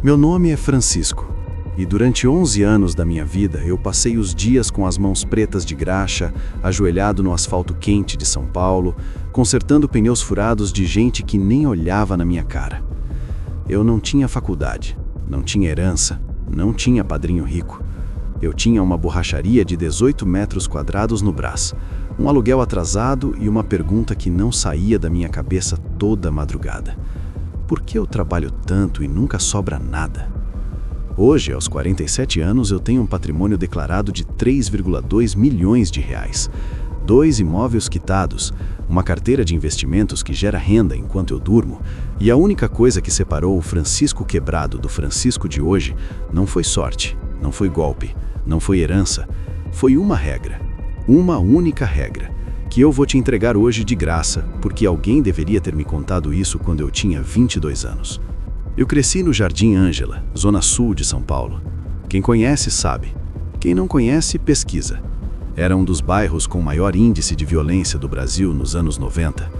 Meu nome é Francisco, e durante 11 anos da minha vida eu passei os dias com as mãos pretas de graxa, ajoelhado no asfalto quente de São Paulo, consertando pneus furados de gente que nem olhava na minha cara. Eu não tinha faculdade, não tinha herança, não tinha padrinho rico. Eu tinha uma borracharia de 18 metros quadrados no Brás, um aluguel atrasado e uma pergunta que não saía da minha cabeça toda madrugada. Por que eu trabalho tanto e nunca sobra nada? Hoje, aos 47 anos, eu tenho um patrimônio declarado de 3,2 milhões de reais, 2 imóveis quitados, uma carteira de investimentos que gera renda enquanto eu durmo, e a única coisa que separou o Francisco quebrado do Francisco de hoje não foi sorte, não foi golpe, não foi herança, foi uma regra, uma única regra, que eu vou te entregar hoje de graça, porque alguém deveria ter me contado isso quando eu tinha 22 anos. Eu cresci no Jardim Ângela, zona sul de São Paulo. Quem conhece sabe. Quem não conhece, pesquisa. Era um dos bairros com maior índice de violência do Brasil nos anos 90.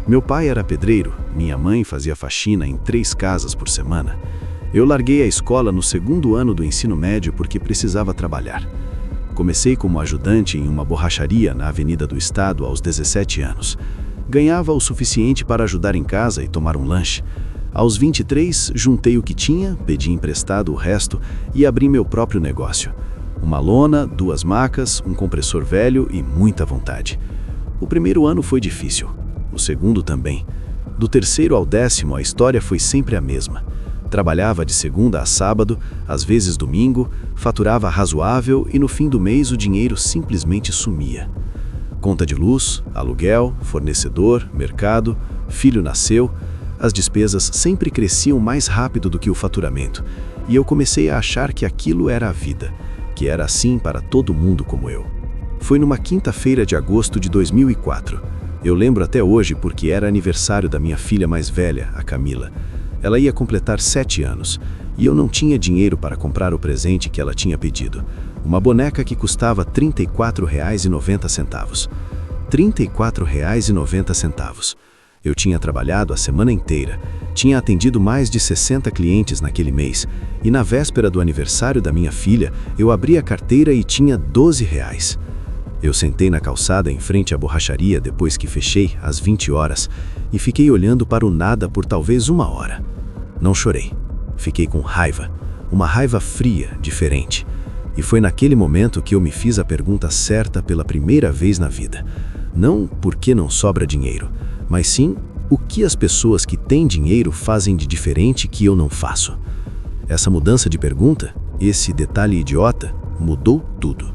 Meu pai era pedreiro, minha mãe fazia faxina em 3 casas por semana. Eu larguei a escola no 2º ano do ensino médio porque precisava trabalhar. Comecei como ajudante em uma borracharia na Avenida do Estado aos 17 anos. Ganhava o suficiente para ajudar em casa e tomar um lanche. Aos 23, juntei o que tinha, pedi emprestado o resto e abri meu próprio negócio. Uma lona, 2 macas, um compressor velho e muita vontade. O primeiro ano foi difícil, o segundo também. Do 3º ao 10º, a história foi sempre a mesma. Trabalhava de segunda a sábado, às vezes domingo, faturava razoável e no fim do mês o dinheiro simplesmente sumia. Conta de luz, aluguel, fornecedor, mercado, filho nasceu, as despesas sempre cresciam mais rápido do que o faturamento, e eu comecei a achar que aquilo era a vida, que era assim para todo mundo como eu. Foi numa quinta-feira de agosto de 2004. Eu lembro até hoje porque era aniversário da minha filha mais velha, a Camila. Ela ia completar 7 anos, e eu não tinha dinheiro para comprar o presente que ela tinha pedido. Uma boneca que custava R$ 34,90. R$ 34,90. Eu tinha trabalhado a semana inteira, tinha atendido mais de 60 clientes naquele mês, e na véspera do aniversário da minha filha, eu abri a carteira e tinha R$ 12. Eu sentei na calçada em frente à borracharia depois que fechei, às 20 horas, e fiquei olhando para o nada por talvez 1 hora. Não chorei. Fiquei com raiva. Uma raiva fria, diferente. E foi naquele momento que eu me fiz a pergunta certa pela primeira vez na vida. Não por que não sobra dinheiro, mas sim o que as pessoas que têm dinheiro fazem de diferente que eu não faço. Essa mudança de pergunta, esse detalhe idiota, mudou tudo.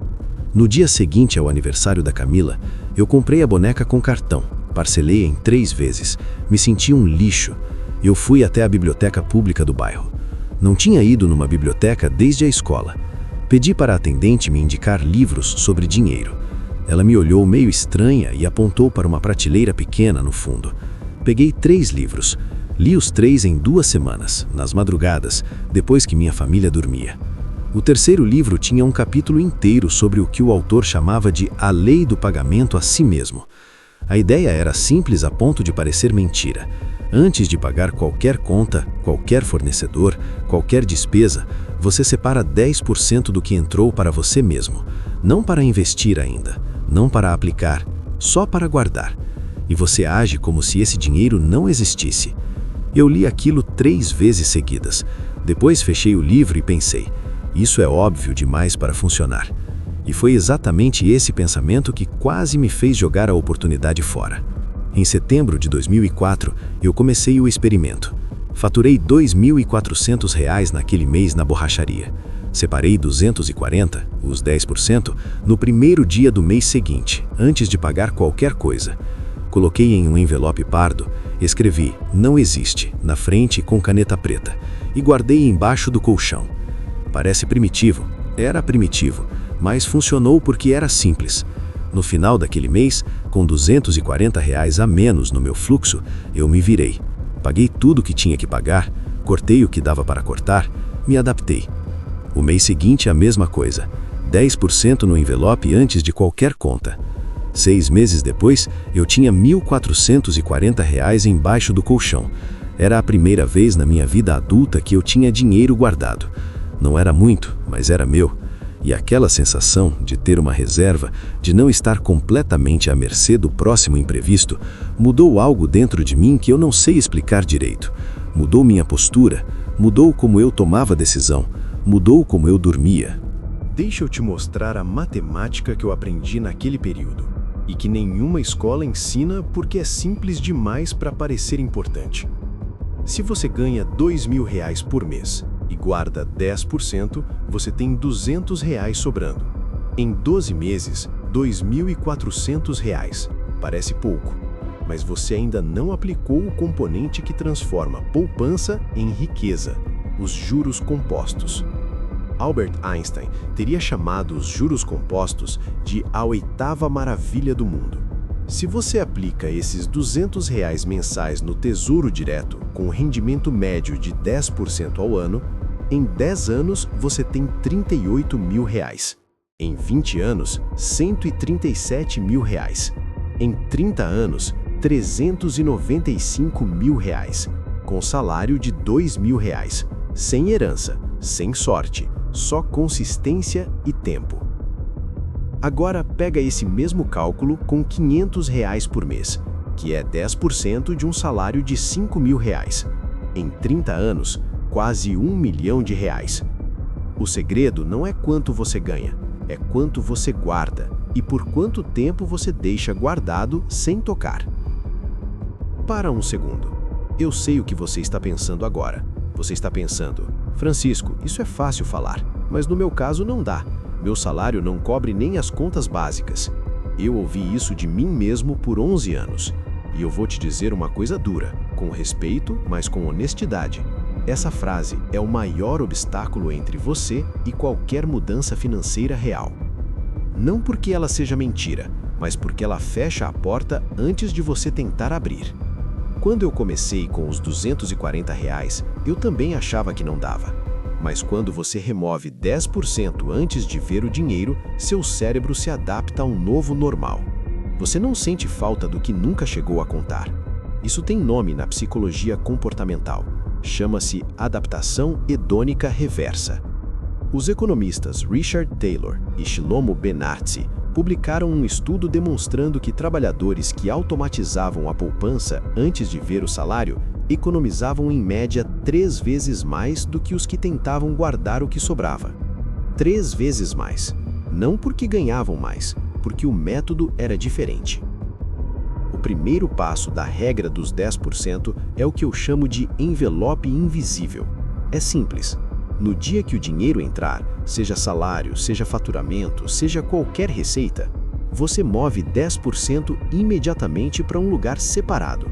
No dia seguinte ao aniversário da Camila, eu comprei a boneca com cartão, parcelei em 3 vezes, me senti um lixo. Eu fui até a biblioteca pública do bairro. Não tinha ido numa biblioteca desde a escola. Pedi para a atendente me indicar livros sobre dinheiro. Ela me olhou meio estranha e apontou para uma prateleira pequena no fundo. Peguei 3 livros. Li os 3 em 2 semanas, nas madrugadas, depois que minha família dormia. O 3º livro tinha um capítulo inteiro sobre o que o autor chamava de a lei do pagamento a si mesmo. A ideia era simples a ponto de parecer mentira. Antes de pagar qualquer conta, qualquer fornecedor, qualquer despesa, você separa 10% do que entrou para você mesmo. Não para investir ainda, não para aplicar, só para guardar. E você age como se esse dinheiro não existisse. Eu li aquilo 3 vezes seguidas. Depois fechei o livro e pensei, isso é óbvio demais para funcionar. E foi exatamente esse pensamento que quase me fez jogar a oportunidade fora. Em setembro de 2004, eu comecei o experimento. Faturei R$ 2.400 naquele mês na borracharia. Separei 240, os 10%, no primeiro dia do mês seguinte, antes de pagar qualquer coisa. Coloquei em um envelope pardo, escrevi "Não existe" na frente com caneta preta e guardei embaixo do colchão. Parece primitivo, era primitivo, mas funcionou porque era simples. No final daquele mês, com R$ 240 a menos no meu fluxo, eu me virei. Paguei tudo o que tinha que pagar, cortei o que dava para cortar, me adaptei. O mês seguinte a mesma coisa, 10% no envelope antes de qualquer conta. 6 meses depois, eu tinha R$ 1.440 embaixo do colchão. Era a primeira vez na minha vida adulta que eu tinha dinheiro guardado. Não era muito, mas era meu. E aquela sensação de ter uma reserva, de não estar completamente à mercê do próximo imprevisto, mudou algo dentro de mim que eu não sei explicar direito. Mudou minha postura, mudou como eu tomava decisão, mudou como eu dormia. Deixa eu te mostrar a matemática que eu aprendi naquele período, e que nenhuma escola ensina porque é simples demais para parecer importante. Se você ganha R$ 2.000 por mês e guarda 10%, você tem R$ 200 sobrando. Em 12 meses, R$ 2.400. Parece pouco, mas você ainda não aplicou o componente que transforma poupança em riqueza, os juros compostos. Albert Einstein teria chamado os juros compostos de a oitava maravilha do mundo. Se você aplica esses R$ 200 mensais no Tesouro Direto, com rendimento médio de 10% ao ano, em 10 anos você tem R$ 38.000. Em 20 anos, R$ 137.000. Em 30 anos, R$ 395.000, com salário de R$ 2.000, sem herança, sem sorte, só consistência e tempo. Agora pega esse mesmo cálculo com R$ 500 por mês, que é 10% de um salário de R$ 5.000. Em 30 anos, quase R$ 1 milhão. O segredo não é quanto você ganha, é quanto você guarda e por quanto tempo você deixa guardado sem tocar. Para um segundo. Eu sei o que você está pensando agora. Você está pensando, Francisco, isso é fácil falar, mas no meu caso não dá. Meu salário não cobre nem as contas básicas. Eu ouvi isso de mim mesmo por 11 anos. E eu vou te dizer uma coisa dura, com respeito, mas com honestidade. Essa frase é o maior obstáculo entre você e qualquer mudança financeira real. Não porque ela seja mentira, mas porque ela fecha a porta antes de você tentar abrir. Quando eu comecei com os R$ 240, eu também achava que não dava. Mas quando você remove 10% antes de ver o dinheiro, seu cérebro se adapta a um novo normal. Você não sente falta do que nunca chegou a contar. Isso tem nome na psicologia comportamental. Chama-se adaptação hedônica reversa. Os economistas Richard Taylor e Shlomo Ben-Artzi publicaram um estudo demonstrando que trabalhadores que automatizavam a poupança antes de ver o salário economizavam em média 3 vezes mais do que os que tentavam guardar o que sobrava. 3 vezes mais. Não porque ganhavam mais, porque o método era diferente. O primeiro passo da regra dos 10% é o que eu chamo de envelope invisível. É simples. No dia que o dinheiro entrar, seja salário, seja faturamento, seja qualquer receita, você move 10% imediatamente para um lugar separado.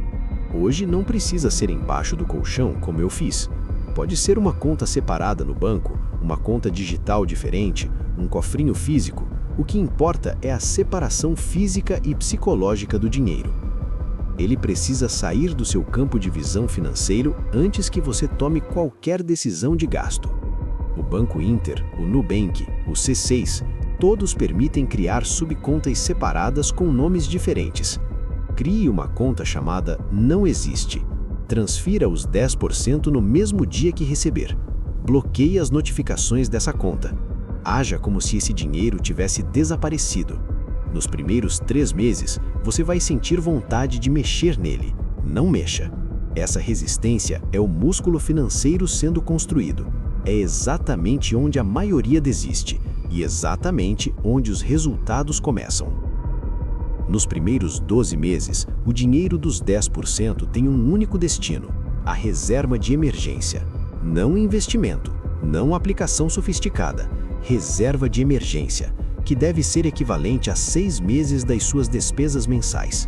Hoje não precisa ser embaixo do colchão, como eu fiz. Pode ser uma conta separada no banco, uma conta digital diferente, um cofrinho físico. O que importa é a separação física e psicológica do dinheiro. Ele precisa sair do seu campo de visão financeiro antes que você tome qualquer decisão de gasto. O Banco Inter, o Nubank, o C6, todos permitem criar subcontas separadas com nomes diferentes. Crie uma conta chamada Não Existe. Transfira os 10% no mesmo dia que receber. Bloqueie as notificações dessa conta. Haja como se esse dinheiro tivesse desaparecido. Nos primeiros 3 meses, você vai sentir vontade de mexer nele. Não mexa. Essa resistência é o músculo financeiro sendo construído. É exatamente onde a maioria desiste e exatamente onde os resultados começam. Nos primeiros 12 meses, o dinheiro dos 10% tem um único destino: a reserva de emergência. Não investimento, não aplicação sofisticada. Reserva de emergência, que deve ser equivalente a 6 meses das suas despesas mensais.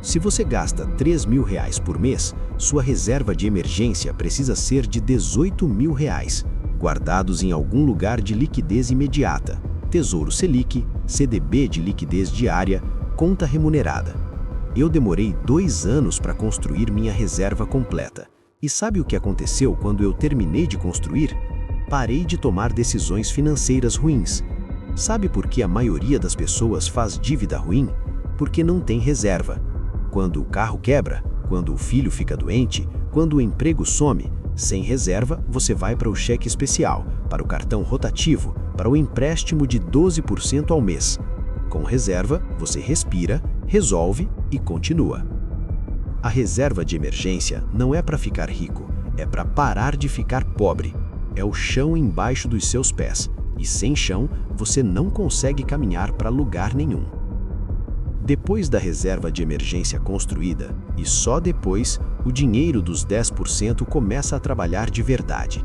Se você gasta R$ 3.000 por mês, sua reserva de emergência precisa ser de R$ 18.000, guardados em algum lugar de liquidez imediata, Tesouro Selic, CDB de liquidez diária, conta remunerada. Eu demorei 2 anos para construir minha reserva completa. E sabe o que aconteceu quando eu terminei de construir? Parei de tomar decisões financeiras ruins. Sabe por que a maioria das pessoas faz dívida ruim? Porque não tem reserva. Quando o carro quebra, Quando o filho fica doente, quando o emprego some, sem reserva, você vai para o cheque especial, para o cartão rotativo, para o empréstimo de 12% ao mês. Com reserva, você respira, resolve e continua. A reserva de emergência não é para ficar rico, é para parar de ficar pobre. É o chão embaixo dos seus pés, e sem chão, você não consegue caminhar para lugar nenhum. Depois da reserva de emergência construída, e só depois, o dinheiro dos 10% começa a trabalhar de verdade.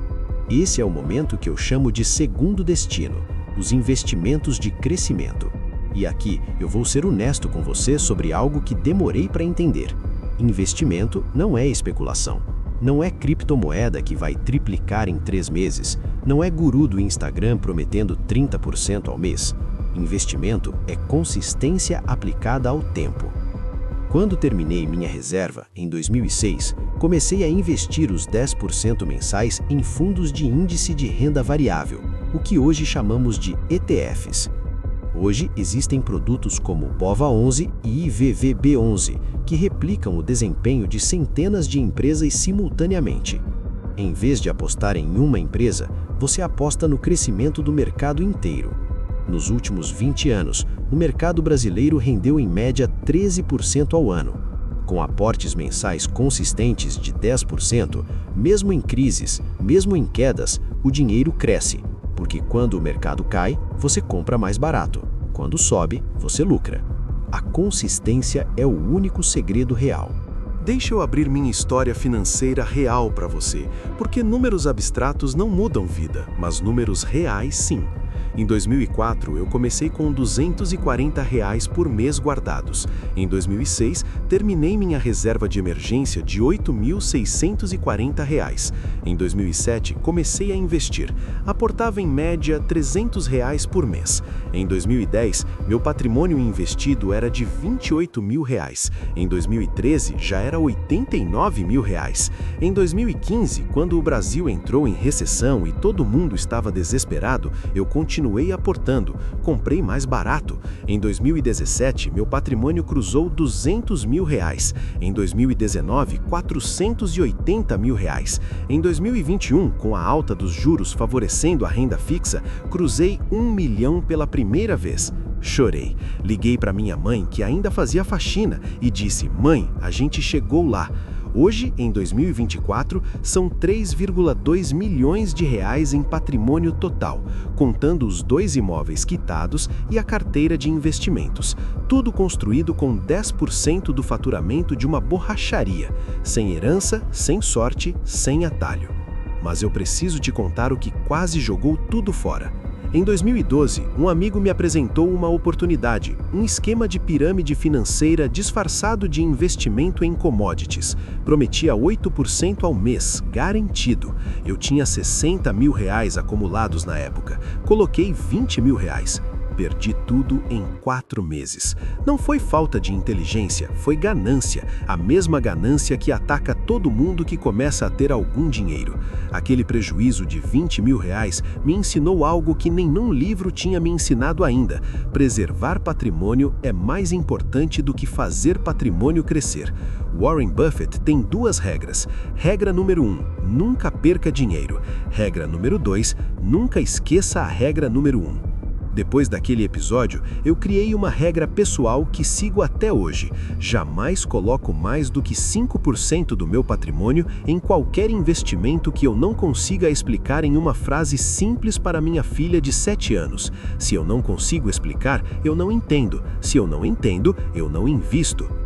Esse é o momento que eu chamo de segundo destino, os investimentos de crescimento. E aqui eu vou ser honesto com você sobre algo que demorei para entender. Investimento não é especulação. Não é criptomoeda que vai triplicar em 3 meses. Não é guru do Instagram prometendo 30% ao mês. Investimento é consistência aplicada ao tempo. Quando terminei minha reserva, em 2006, comecei a investir os 10% mensais em fundos de índice de renda variável, o que hoje chamamos de ETFs. Hoje existem produtos como BOVA11 e IVVB11, que replicam o desempenho de centenas de empresas simultaneamente. Em vez de apostar em uma empresa, você aposta no crescimento do mercado inteiro. Nos últimos 20 anos, o mercado brasileiro rendeu em média 13% ao ano. Com aportes mensais consistentes de 10%, mesmo em crises, mesmo em quedas, o dinheiro cresce, porque quando o mercado cai, você compra mais barato. Quando sobe, você lucra. A consistência é o único segredo real. Deixa eu abrir minha história financeira real para você, porque números abstratos não mudam vida, mas números reais sim. Em 2004, eu comecei com R$240 por mês guardados. Em 2006, terminei minha reserva de emergência de R$8.640. Em 2007, comecei a investir. Aportava em média R$300 por mês. Em 2010, meu patrimônio investido era de R$28.000. Em 2013, já era R$89.000. Em 2015, quando o Brasil entrou em recessão e todo mundo estava desesperado, eu continuei aportando, comprei mais barato. Em 2017, meu patrimônio cruzou R$200.000. Em 2019, R$480.000. Em 2021, com a alta dos juros favorecendo a renda fixa, cruzei R$1 milhão pela primeira vez. Chorei. Liguei para minha mãe, que ainda fazia faxina, e disse: "Mãe, a gente chegou lá." Hoje, em 2024, são R$3,2 milhões em patrimônio total, contando os 2 imóveis quitados e a carteira de investimentos. Tudo construído com 10% do faturamento de uma borracharia, sem herança, sem sorte, sem atalho. Mas eu preciso te contar o que quase jogou tudo fora. Em 2012, um amigo me apresentou uma oportunidade, um esquema de pirâmide financeira disfarçado de investimento em commodities. Prometia 8% ao mês, garantido. Eu tinha R$60.000 acumulados na época. Coloquei R$20.000. Perdi tudo em 4 meses. Não foi falta de inteligência, foi ganância. A mesma ganância que ataca todo mundo que começa a ter algum dinheiro. Aquele prejuízo de R$20.000 me ensinou algo que nenhum livro tinha me ensinado ainda. Preservar patrimônio é mais importante do que fazer patrimônio crescer. Warren Buffett tem 2 regras. Regra número 1, nunca perca dinheiro. Regra número 2, nunca esqueça a regra número 1. Depois daquele episódio, eu criei uma regra pessoal que sigo até hoje. Jamais coloco mais do que 5% do meu patrimônio em qualquer investimento que eu não consiga explicar em uma frase simples para minha filha de 7 anos. Se eu não consigo explicar, eu não entendo. Se eu não entendo, eu não invisto.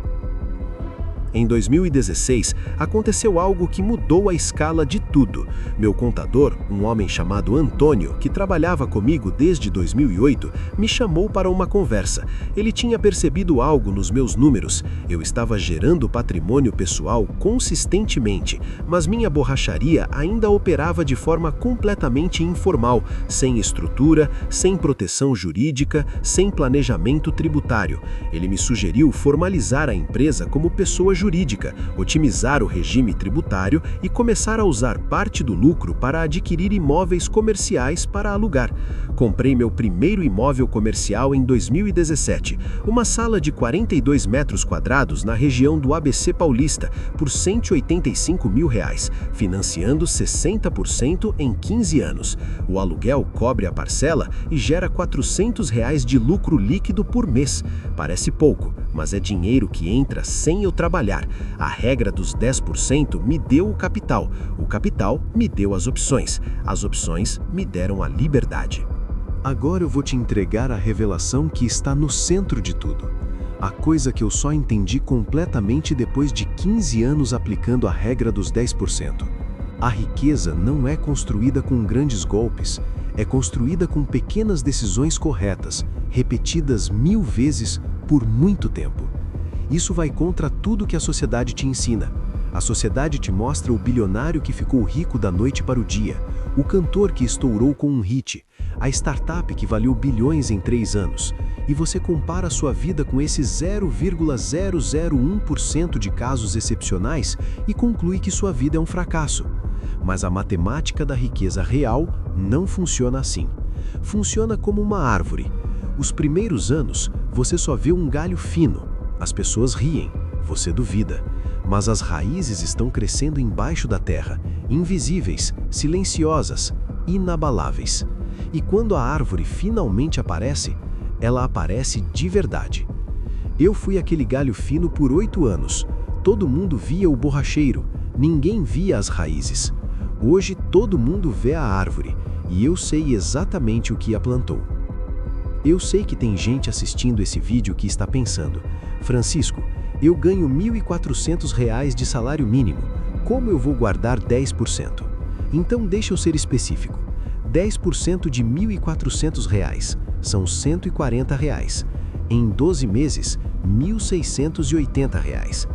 Em 2016, aconteceu algo que mudou a escala de tudo. Meu contador, um homem chamado Antônio, que trabalhava comigo desde 2008, me chamou para uma conversa. Ele tinha percebido algo nos meus números. Eu estava gerando patrimônio pessoal consistentemente, mas minha borracharia ainda operava de forma completamente informal, sem estrutura, sem proteção jurídica, sem planejamento tributário. Ele me sugeriu formalizar a empresa como pessoa jurídica. jurídica, otimizar o regime tributário e começar a usar parte do lucro para adquirir imóveis comerciais para alugar. Comprei meu primeiro imóvel comercial em 2017, uma sala de 42 metros quadrados na região do ABC Paulista, por R$ 185 mil, financiando 60% em 15 anos. O aluguel cobre a parcela e gera R$ 400 de lucro líquido por mês. Parece pouco, mas é dinheiro que entra sem eu trabalhar. A regra dos 10% me deu o capital me deu as opções me deram a liberdade. Agora eu vou te entregar a revelação que está no centro de tudo. A coisa que eu só entendi completamente depois de 15 anos aplicando a regra dos 10%. A riqueza não é construída com grandes golpes, é construída com pequenas decisões corretas, repetidas 1000 vezes por muito tempo. Isso vai contra tudo que a sociedade te ensina. A sociedade te mostra o bilionário que ficou rico da noite para o dia, o cantor que estourou com um hit, a startup que valeu bilhões em 3 anos, e você compara sua vida com esses 0,001% de casos excepcionais e conclui que sua vida é um fracasso. Mas a matemática da riqueza real não funciona assim. Funciona como uma árvore. Os primeiros anos, você só vê um galho fino. As pessoas riem, você duvida. Mas as raízes estão crescendo embaixo da terra, invisíveis, silenciosas, inabaláveis. E quando a árvore finalmente aparece, ela aparece de verdade. Eu fui aquele galho fino por 8 anos. Todo mundo via o borracheiro, ninguém via as raízes. Hoje todo mundo vê a árvore, e eu sei exatamente o que a plantou. Eu sei que tem gente assistindo esse vídeo que está pensando: Francisco, eu ganho R$ 1.400 de salário mínimo, como eu vou guardar 10%? Então deixa eu ser específico. 10% de R$ 1.400 são R$ 140. Em 12 meses, R$ 1.680.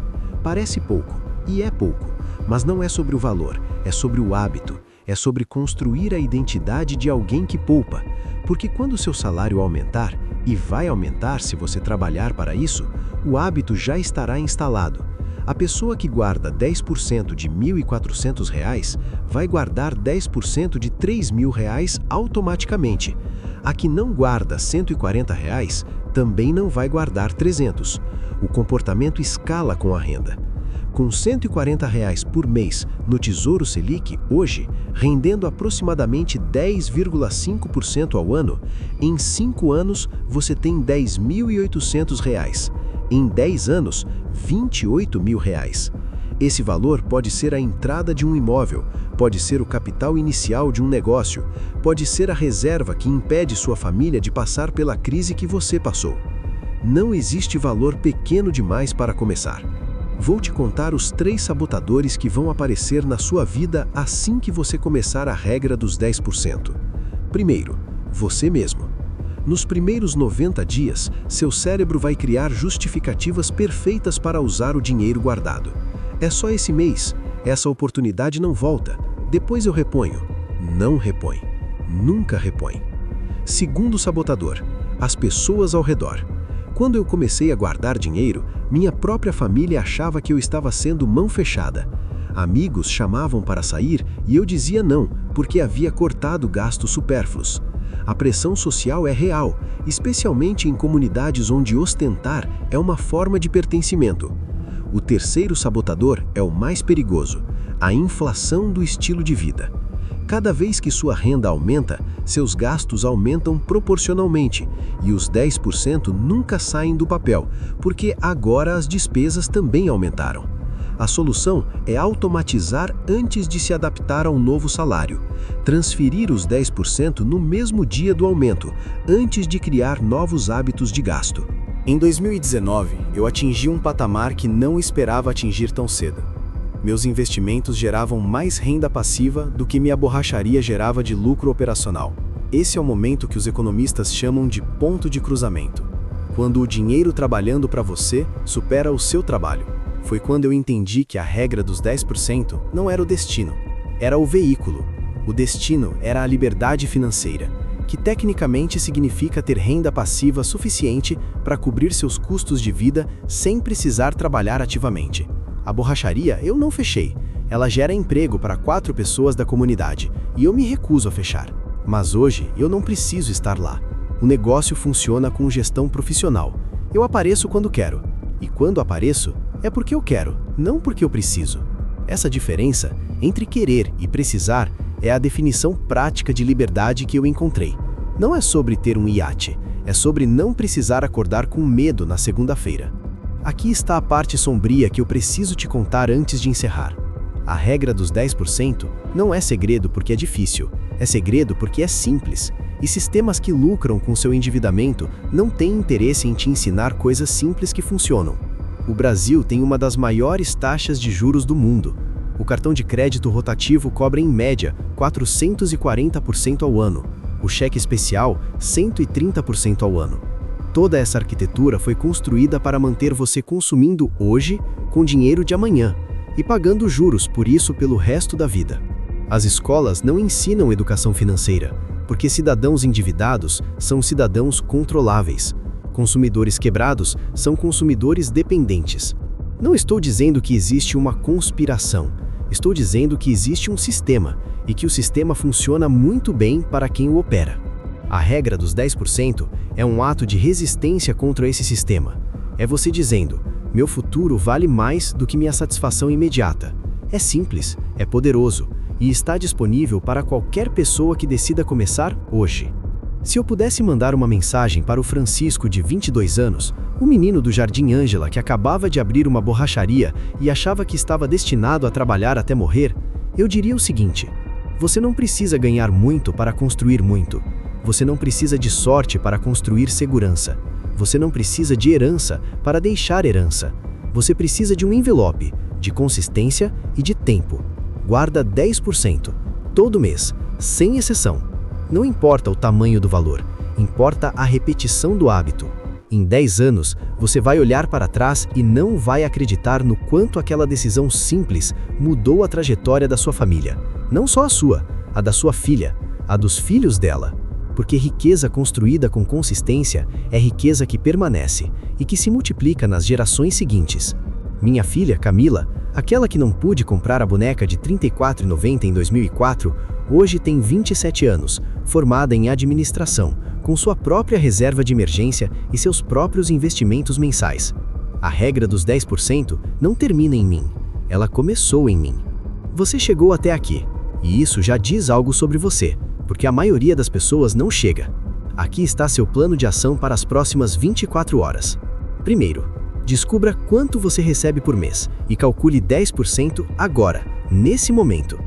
Parece pouco, e é pouco, mas não é sobre o valor, é sobre o hábito, é sobre construir a identidade de alguém que poupa. Porque quando seu salário aumentar, e vai aumentar se você trabalhar para isso, o hábito já estará instalado. A pessoa que guarda 10% de R$ 1.400 vai guardar 10% de R$ 3.000 automaticamente. A que não guarda R$ 140 também não vai guardar 300. O comportamento escala com a renda. Com R$ 140 por mês no Tesouro Selic, hoje, rendendo aproximadamente 10,5% ao ano, em 5 anos você tem R$ 10.800. Em 10 anos, R$ 28.000. Esse valor pode ser a entrada de um imóvel, pode ser o capital inicial de um negócio, pode ser a reserva que impede sua família de passar pela crise que você passou. Não existe valor pequeno demais para começar. Vou te contar os 3 sabotadores que vão aparecer na sua vida assim que você começar a regra dos 10%. Primeiro, você mesmo. Nos primeiros 90 dias, seu cérebro vai criar justificativas perfeitas para usar o dinheiro guardado. É só esse mês, essa oportunidade não volta, depois eu reponho. Não repõe. Nunca repõe. Segundo sabotador, as pessoas ao redor. Quando eu comecei a guardar dinheiro, minha própria família achava que eu estava sendo mão fechada. Amigos chamavam para sair e eu dizia não, porque havia cortado gastos supérfluos. A pressão social é real, especialmente em comunidades onde ostentar é uma forma de pertencimento. O terceiro sabotador é o mais perigoso: a inflação do estilo de vida. Cada vez que sua renda aumenta, seus gastos aumentam proporcionalmente, e os 10% nunca saem do papel, porque agora as despesas também aumentaram. A solução é automatizar antes de se adaptar ao novo salário. Transferir os 10% no mesmo dia do aumento, antes de criar novos hábitos de gasto. Em 2019, eu atingi um patamar que não esperava atingir tão cedo. Meus investimentos geravam mais renda passiva do que minha borracharia gerava de lucro operacional. Esse é o momento que os economistas chamam de ponto de cruzamento. Quando o dinheiro trabalhando para você supera o seu trabalho. Foi quando eu entendi que a regra dos 10% não era o destino, era o veículo. O destino era a liberdade financeira, que tecnicamente significa ter renda passiva suficiente para cobrir seus custos de vida sem precisar trabalhar ativamente. A borracharia eu não fechei. Ela gera emprego para 4 pessoas da comunidade e eu me recuso a fechar. Mas hoje eu não preciso estar lá. O negócio funciona com gestão profissional. Eu apareço quando quero. E quando apareço, é porque eu quero, não porque eu preciso. Essa diferença entre querer e precisar é a definição prática de liberdade que eu encontrei. Não é sobre ter um iate, é sobre não precisar acordar com medo na segunda-feira. Aqui está a parte sombria que eu preciso te contar antes de encerrar. A regra dos 10% não é segredo porque é difícil, é segredo porque é simples. E sistemas que lucram com seu endividamento não têm interesse em te ensinar coisas simples que funcionam. O Brasil tem uma das maiores taxas de juros do mundo. O cartão de crédito rotativo cobra em média 440% ao ano. O cheque especial, 130% ao ano. Toda essa arquitetura foi construída para manter você consumindo hoje com dinheiro de amanhã e pagando juros por isso pelo resto da vida. As escolas não ensinam educação financeira, porque cidadãos endividados são cidadãos controláveis. Consumidores quebrados são consumidores dependentes. Não estou dizendo que existe uma conspiração. Estou dizendo que existe um sistema e que o sistema funciona muito bem para quem o opera. A regra dos 10% é um ato de resistência contra esse sistema. É você dizendo: meu futuro vale mais do que minha satisfação imediata. É simples, é poderoso e está disponível para qualquer pessoa que decida começar hoje. Se eu pudesse mandar uma mensagem para o Francisco de 22 anos, o menino do Jardim Ângela que acabava de abrir uma borracharia e achava que estava destinado a trabalhar até morrer, eu diria o seguinte: você não precisa ganhar muito para construir muito. Você não precisa de sorte para construir segurança. Você não precisa de herança para deixar herança. Você precisa de um envelope, de consistência e de tempo. Guarda 10%, todo mês, sem exceção. Não importa o tamanho do valor, importa a repetição do hábito. Em 10 anos, você vai olhar para trás e não vai acreditar no quanto aquela decisão simples mudou a trajetória da sua família. Não só a sua, a da sua filha, a dos filhos dela. Porque riqueza construída com consistência é riqueza que permanece e que se multiplica nas gerações seguintes. Minha filha, Camila, aquela que não pôde comprar a boneca de R$ 34,90 em 2004, hoje tem 27 anos, formada em administração, com sua própria reserva de emergência e seus próprios investimentos mensais. A regra dos 10% não termina em mim, ela começou em mim. Você chegou até aqui, e isso já diz algo sobre você, porque a maioria das pessoas não chega. Aqui está seu plano de ação para as próximas 24 horas. Primeiro, descubra quanto você recebe por mês e calcule 10% agora, nesse momento.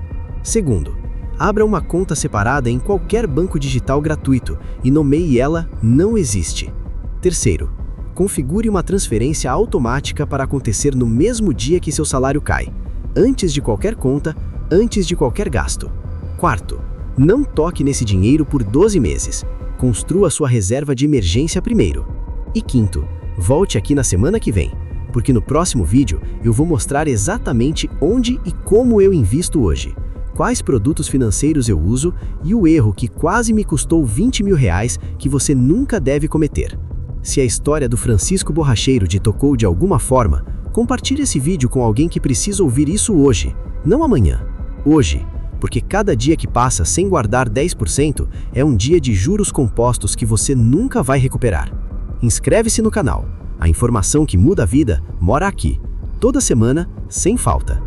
Segundo, abra uma conta separada em qualquer banco digital gratuito e nomeie ela Não Existe. Terceiro, configure uma transferência automática para acontecer no mesmo dia que seu salário cai, antes de qualquer conta, antes de qualquer gasto. Quarto, não toque nesse dinheiro por 12 meses. Construa sua reserva de emergência primeiro. E quinto, volte aqui na semana que vem, porque no próximo vídeo eu vou mostrar exatamente onde e como eu invisto hoje, quais produtos financeiros eu uso e o erro que quase me custou R$20 mil que você nunca deve cometer. Se a história do Francisco Borracheiro te tocou de alguma forma, compartilhe esse vídeo com alguém que precisa ouvir isso hoje, não amanhã. Hoje. Porque cada dia que passa sem guardar 10% é um dia de juros compostos que você nunca vai recuperar. Inscreve-se no canal. A informação que muda a vida mora aqui. Toda semana, sem falta.